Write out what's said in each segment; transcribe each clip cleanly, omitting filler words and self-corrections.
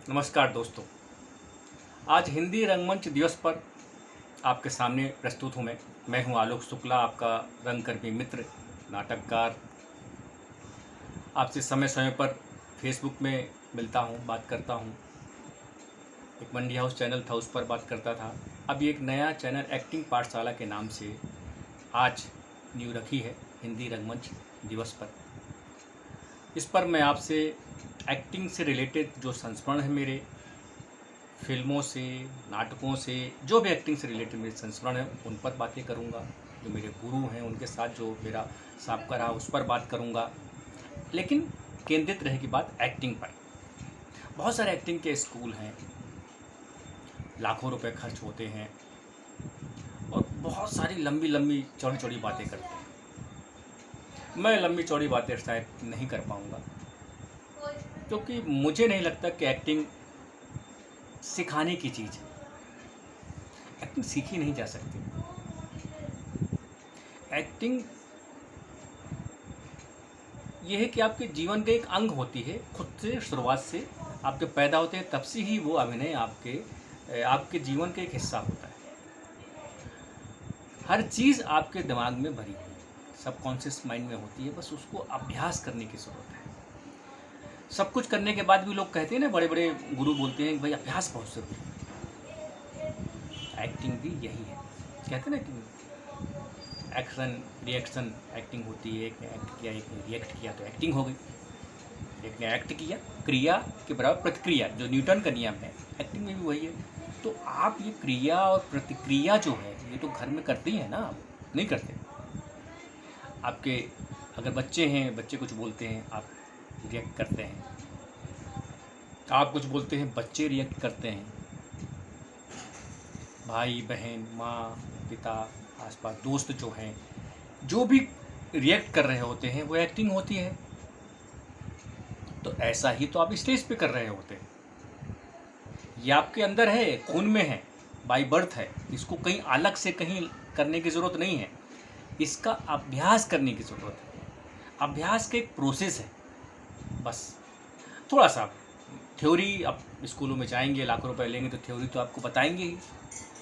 नमस्कार दोस्तों। आज हिंदी रंगमंच दिवस पर आपके सामने प्रस्तुत हूँ मैं हूँ आलोक शुक्ला, आपका रंगकर्मी मित्र, नाटककार। आपसे समय समय पर फेसबुक में मिलता हूँ, बात करता हूँ। एक मंडी हाउस चैनल था, उस पर बात करता था। अभी एक नया चैनल एक्टिंग पाठशाला के नाम से आज नींव रखी है हिंदी रंगमंच दिवस पर। इस पर मैं आपसे एक्टिंग से रिलेटेड जो संस्मरण है मेरे, फिल्मों से, नाटकों से, जो भी एक्टिंग से रिलेटेड मेरे संस्मरण हैं उन पर बातें करूंगा। जो मेरे गुरु हैं उनके साथ जो मेरा साबका रहा उस पर बात करूंगा, लेकिन केंद्रित रहेगी बात एक्टिंग पर। बहुत सारे एक्टिंग के स्कूल हैं, लाखों रुपए खर्च होते हैं और बहुत सारी लंबी लंबी चौड़ी चौड़ी बातें करते हैं। मैं लंबी चौड़ी बातें शायद नहीं कर पाऊँगा, क्योंकि मुझे नहीं लगता कि एक्टिंग सिखाने की चीज़ है। एक्टिंग सीखी नहीं जा सकती। एक्टिंग ये है कि आपके जीवन का एक अंग होती है। खुद से शुरुआत से आपके पैदा होते हैं तब से ही वो अभिनय आपके जीवन का एक हिस्सा होता है। हर चीज़ आपके दिमाग में भरी हुई है, सबकॉन्शियस माइंड में होती है, बस उसको अभ्यास करने की ज़रूरत है। सब कुछ करने के बाद भी लोग कहते हैं ना, बड़े बड़े गुरु बोलते हैं कि भाई अभ्यास बहुत ज़रूरी है। एक्टिंग भी यही है। कहते हैं ना कि एक्शन रिएक्शन एक्टिंग होती है। एक ने एक्ट किया, एक ने रिएक्ट किया तो एक्टिंग हो गई। एक ने एक्ट किया, क्रिया के बराबर प्रतिक्रिया, जो न्यूटन का नियम है, एक्टिंग में भी वही है। तो आप ये क्रिया और प्रतिक्रिया जो है ये तो घर में करते ही हैं ना, आप नहीं करते। आपके अगर बच्चे हैं, बच्चे कुछ बोलते हैं, आप रिएक्ट करते हैं। आप कुछ बोलते हैं, बच्चे रिएक्ट करते हैं। भाई बहन, माँ, पिता, आसपास दोस्त जो हैं, जो भी रिएक्ट कर रहे होते हैं वो एक्टिंग होती है। तो ऐसा ही तो आप स्टेज पे कर रहे होते हैं। ये आपके अंदर है, खून में है, बाय बर्थ है। इसको कहीं अलग से कहीं करने की ज़रूरत नहीं है। इसका अभ्यास करने की ज़रूरत है। अभ्यास का एक प्रोसेस है बस। थोड़ा सा थ्योरी, आप स्कूलों में जाएंगे, लाखों रुपए लेंगे तो थ्योरी तो आपको बताएंगे ही,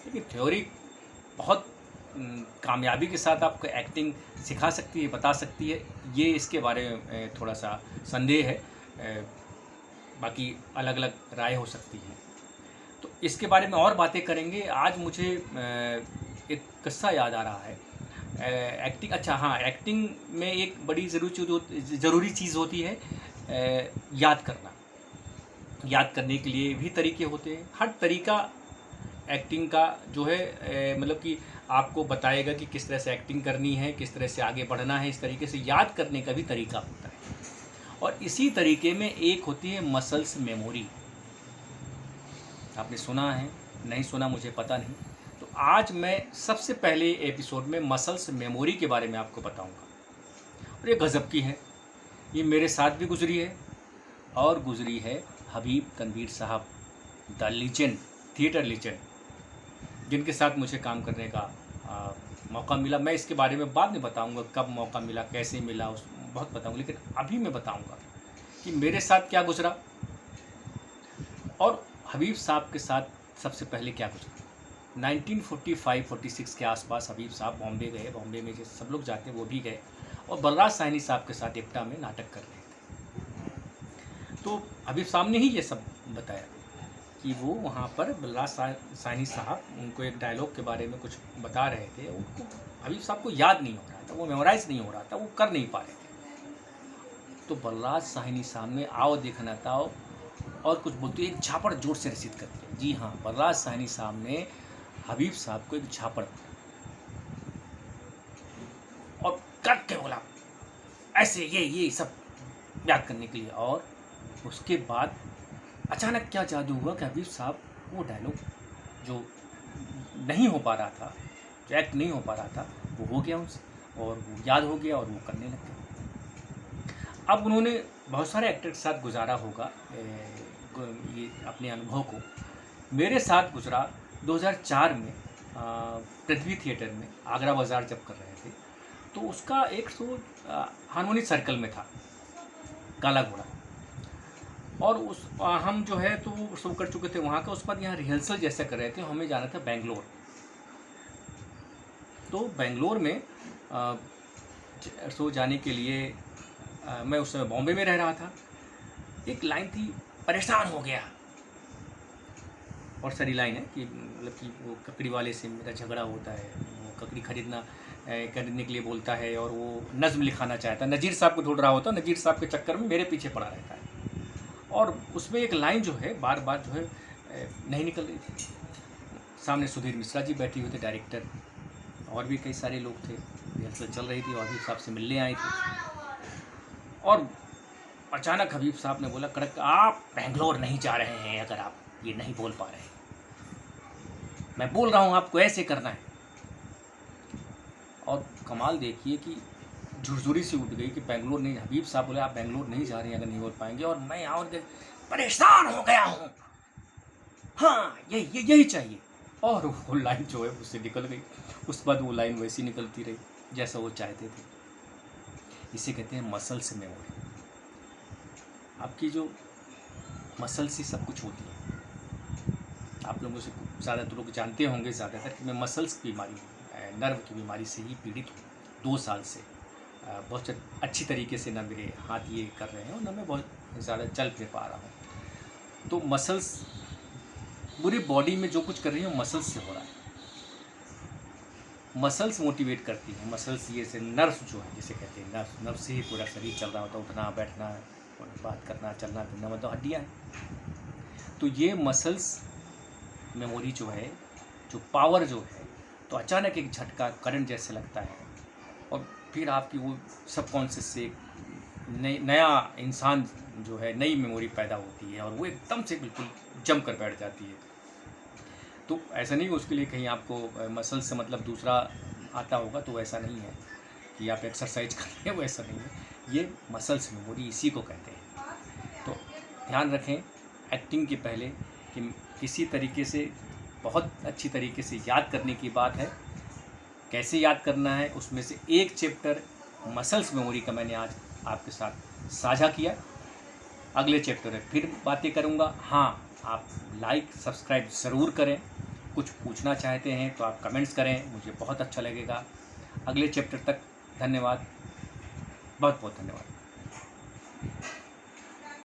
लेकिन थ्योरी बहुत कामयाबी के साथ आपको एक्टिंग सिखा सकती है, बता सकती है, ये इसके बारे में थोड़ा सा संदेह है। बाकी अलग अलग राय हो सकती है, तो इसके बारे में और बातें करेंगे। आज मुझे एक किस्सा याद आ रहा है। एक्टिंग, अच्छा हाँ, एक्टिंग में एक बड़ी ज़रूरी चीज़ होती है याद करना। याद करने के लिए भी तरीके होते हैं। हर तरीका एक्टिंग का जो है मतलब कि आपको बताएगा कि किस तरह से एक्टिंग करनी है, किस तरह से आगे बढ़ना है। इस तरीके से याद करने का भी तरीका होता है, और इसी तरीके में एक होती है मसल्स मेमोरी। आपने सुना है, नहीं सुना मुझे पता नहीं। तो आज मैं सबसे पहले एपिसोड में मसल्स मेमोरी के बारे में आपको बताऊंगा, और ये गज़ब की है। ये मेरे साथ भी गुजरी है, और गुजरी है हबीब तनवीर साहब, द लीजेंड, थिएटर लीजेंड, जिनके साथ मुझे काम करने का मौका मिला। मैं इसके बारे में बाद में बताऊंगा, कब मौका मिला, कैसे मिला, उस बहुत बताऊंगा। लेकिन अभी मैं बताऊंगा कि मेरे साथ क्या गुजरा और हबीब साहब के साथ सबसे पहले क्या गुजरा। 1945-46 के आसपास हबीब साहब बॉम्बे गए। बॉम्बे में जैसे सब लोग जाते हैं वो भी गए, और बलराज साहनी साहब के साथ इप्टा में नाटक कर रहे थे। तो हबीब साहब ने ही ये सब बताया कि वो वहाँ पर बलराज साहनी साहब उनको एक डायलॉग के बारे में कुछ बता रहे थे। उनको हबीब साहब को याद नहीं हो रहा था, वो मेमोराइज नहीं हो रहा था, वो कर नहीं पा रहे थे। तो बलराज साहनी साहब ने आओ देखना था और कुछ बोलते एक झापड़ जोर से रसीद कर दिया। जी हाँ, बलराज साहनी साहब ने हबीब साहब को एक झापड़ और करके बोला ऐसे, ये सब याद करने के लिए। और उसके बाद अचानक क्या जादू हुआ कि हबीब साहब वो डायलॉग जो नहीं हो पा रहा था, जो एक्ट नहीं हो पा रहा था, वो हो गया उनसे, और वो याद हो गया और वो करने लग गए। अब उन्होंने बहुत सारे एक्टर के साथ गुजारा होगा ये अपने अनुभव को। मेरे साथ गुजरा 2004 में पृथ्वी थिएटर में, आगरा बाज़ार जब कर रहे थे, तो उसका एक शो हारमोनी सर्कल में था, काला घोड़ा। और हम जो है तो वो सब कर चुके थे वहाँ का। उसके बाद यहाँ रिहर्सल जैसे कर रहे थे, हमें जाना था बेंगलोर। तो बेंगलोर में शो जाने के लिए मैं उस समय बॉम्बे में रह रहा था। एक लाइन थी, परेशान हो गया, और सारी लाइन है कि मतलब कि वो ककड़ी वाले से मेरा झगड़ा होता है, वो ककड़ी खरीदने के लिए बोलता है, और वो नज़्म लिखाना चाहता है, नज़ीर साहब को ढूंढ रहा होता है, नज़ीर साहब के चक्कर में मेरे पीछे पड़ा रहता है। और उसमें एक लाइन जो है बार बार जो है नहीं निकल रही थी। सामने सुधीर मिश्रा जी बैठे हुए थे, डायरेक्टर, और भी कई सारे लोग थे, रिहर्सल चल रही थी, और हबीब साहब से मिलने आए थे। और अचानक हबीब साहब ने बोला, कड़क, आप बेंगलोर नहीं जा रहे हैं अगर आप ये नहीं बोल पा रहे हैं। मैं बोल रहा हूँ आपको ऐसे करना है। और कमाल देखिए कि झुरझुरी से उठ गई कि बेंगलोर नहीं, हबीब साहब बोले आप बेंगलोर नहीं जा रहे हैं अगर नहीं बोल पाएंगे, और मैं और परेशान हो गया हूँ, हाँ यही चाहिए। और वो लाइन जो है उससे निकल गई। उसके बाद वो लाइन वैसी निकलती रही जैसा वो चाहते थे। इसे कहते हैं मसल्स मेमोरी। आपकी जो मसल से सब कुछ होती है। आप लोगों से ज़्यादातर लोग जानते होंगे ज़्यादातर कि मैं मसल्स की बीमारी, नर्व की बीमारी से ही पीड़ित हूँ 2 साल से। बहुत अच्छी तरीके से ना मेरे हाथ ये कर रहे हैं और ना मैं बहुत ज़्यादा चल फिर पा रहा हूँ। तो मसल्स पूरी बॉडी में जो कुछ कर रही है मसल्स से हो रहा है। मसल्स मोटिवेट करती हैं, मसल्स ये से नर्व्स जो है जिसे कहते हैं नर्व से ही पूरा शरीर चल रहा होता है, उठना बैठना बात करना चलना फिरना, मतलब हड्डियाँ हैं। तो ये मसल्स मेमोरी जो है, जो पावर जो है, तो अचानक एक झटका करंट जैसे लगता है और फिर आपकी वो सबकॉन्शियस से नया इंसान जो है, नई मेमोरी पैदा होती है और वो एकदम से बिल्कुल जम कर बैठ जाती है। तो ऐसा नहीं उसके लिए कहीं आपको मसल से मतलब दूसरा आता होगा, तो ऐसा नहीं है कि आप एक्सरसाइज कर रहे हैं, वो ऐसा नहीं है। ये मसल्स मेमोरी इसी को कहते हैं। तो ध्यान रखें एक्टिंग के पहले कि किसी तरीके से बहुत अच्छी तरीके से याद करने की बात है। कैसे याद करना है उसमें से एक चैप्टर मसल्स मेमोरी का मैंने आज आपके साथ साझा किया। अगले चैप्टर में फिर बातें करूँगा। हाँ, आप लाइक सब्सक्राइब ज़रूर करें। कुछ पूछना चाहते हैं तो आप कमेंट्स करें, मुझे बहुत अच्छा लगेगा। अगले चैप्टर तक धन्यवाद, बहुत बहुत धन्यवाद।